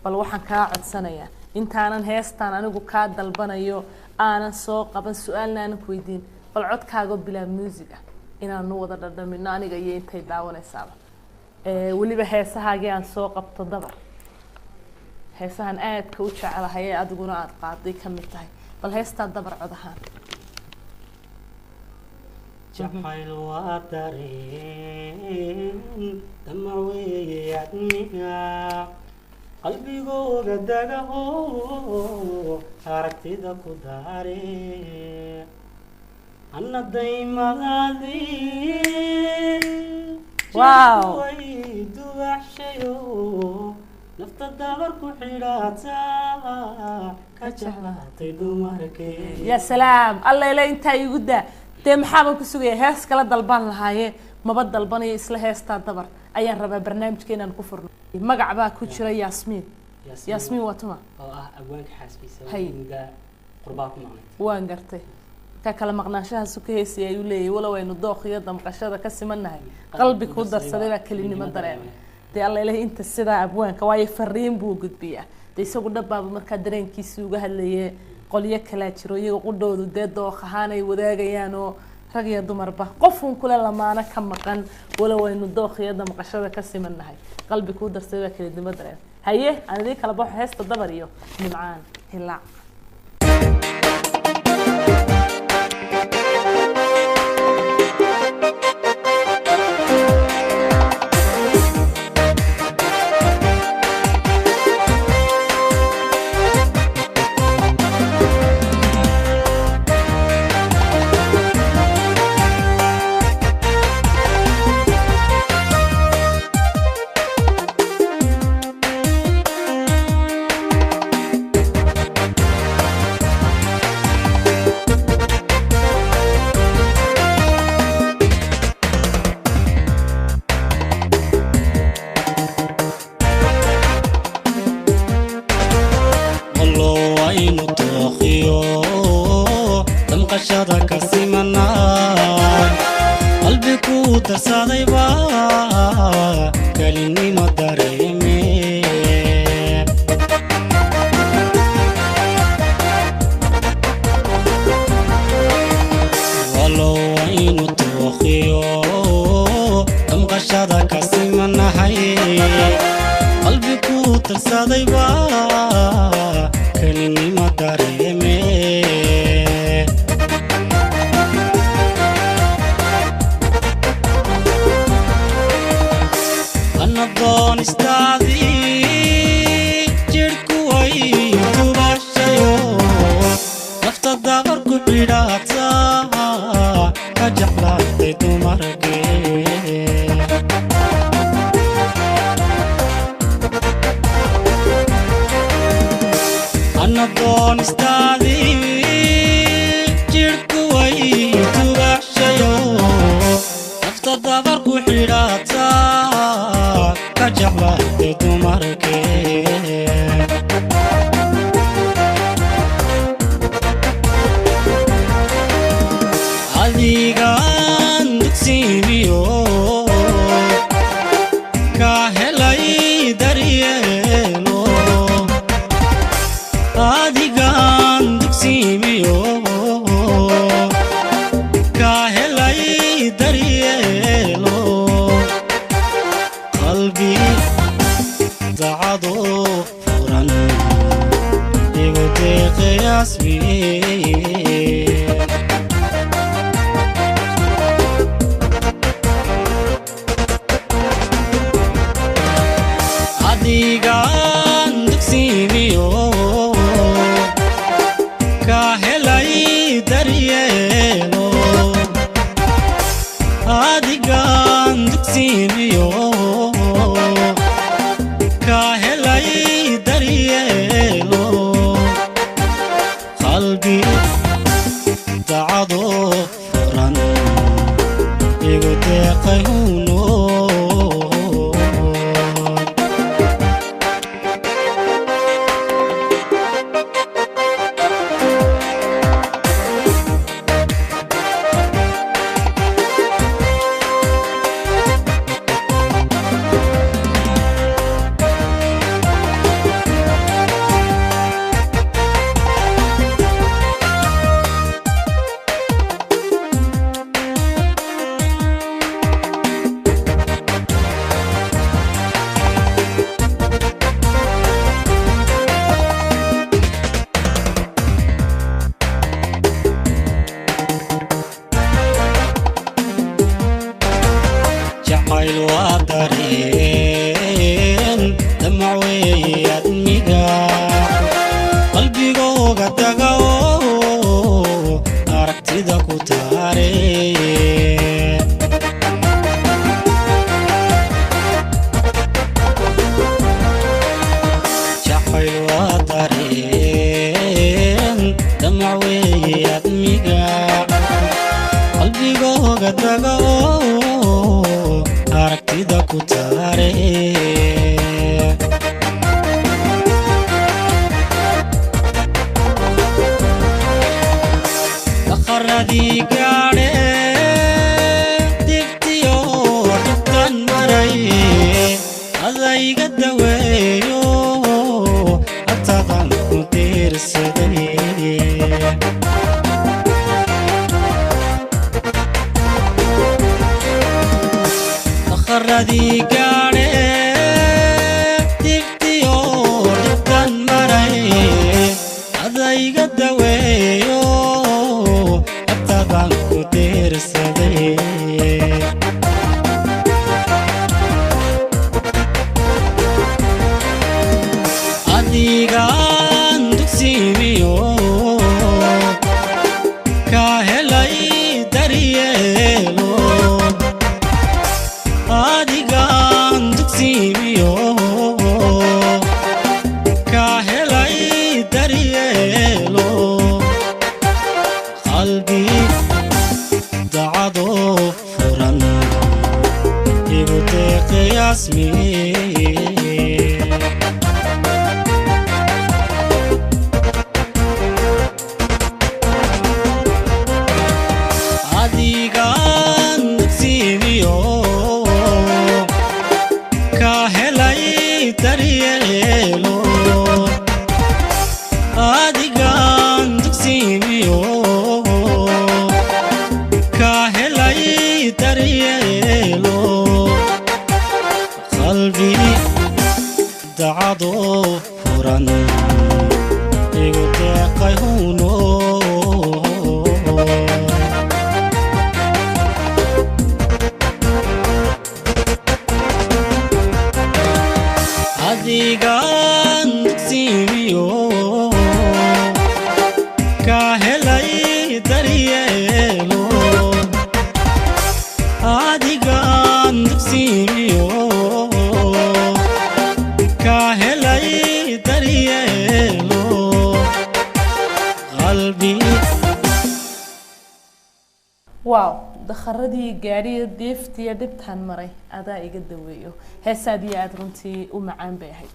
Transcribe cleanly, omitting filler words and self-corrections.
bal waxaan kaa codsanayaa intaanan heestaan anigu kaa dalbanayo aanan soo qaban su'aalna aanan ku weydiin bal codkaaga bilaa music ah inaan nu wada dhadhamino aniga iyo intay daawanaysaaba waliba heesahaagii aan soo qabto dabar heesahan aadka u jecelahay ee adiguna aad qaaday ka mid tahay bal heestaa dabar cod ahaan جحيل وطرين دمعوي عدنيا قلبي جوه دقه حركتي ذا كداري أنا دايما غادي واو ويدو وحشيو نفط الدبر كحيراتا كجحلاتي دمركي يا سلام الله يلا انت يقدا دي محابن كسوغي هيس كلا دلبان لهايه مبا دلبانيو isla heestaa dabar ayaan rabaa barnaamijkeena aan ku furno magac baa ku jira Yasmin watuma oo ah abwaanka xaaskiisa inda qurbaa ku maqnay waan gartay ka kala maqnaanshaha sukaheesi ay u leeyahay wala waynu dooqiyada maqashada ka simanahay qalbi ku darsaday baa kelinimo dareemay dee alla ilaahay inta sida abwaanka way fariin buu gudbiyaa dee isagu dhabaaba marka dareenkiisa uga hadlayay qoliyo kala jiro iyaga qudhoodu dee dooq ahaan ay wadaagayaan oo rag iyo dumarba qofun kula lamaana ka maqan wala waynu dooqiyada maqashada ka simanahay qalbi ku darsaday baa kelinimo dareemay haye aan idin kala baxo heesta dabar iyo nimcaan hilaac admiga qalbigooga taga oo aragtida ku taare jacayl waa dareen damac weeye admiga qalbigooga taga oo aragtida ku taare daqaradii gaadhe dibtiyo dhibtan maray adayga daweeyo atadan ku diirsaday daqaradii gaadhe dibtiyo dhibtan maray adayga daweeyo atadan ku diirsaday adigaan dugsiimiyo ka helay daryeelo adigaan dugsiimiyo ka helay daryeelo qalbi dacado furan igu deeqay asmi adigaan dugsiimiyo ka helay daryeelo adigaan dugsiimiyo ka helay daryeelo qalbi dacado furan igu deeqay huno adigaan dugsiimiyo ka helay daryeelo adigaan dugsiimiyo ka helay daryeelo qalbi واو دخردي gaariyo deeftiya dhibtaan maray adaa iga daweeyo heesaadii aad runtii u macaan bay ahayd